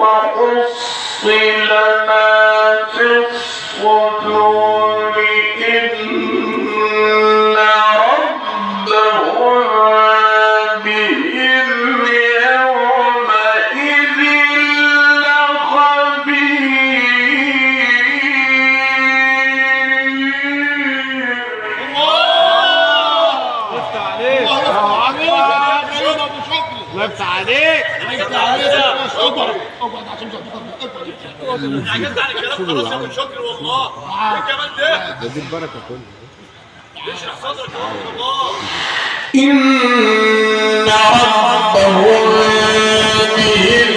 وحصل ما في الصدور إن ربهم بهم يومئذ لفت عليك لفت عليك اقعد عشان عجزت عن الكلام خلاص يا ابو شكر والله ايه كمان ده دي البركه كلها اشرح صدرك يا الله إن ربهم بهم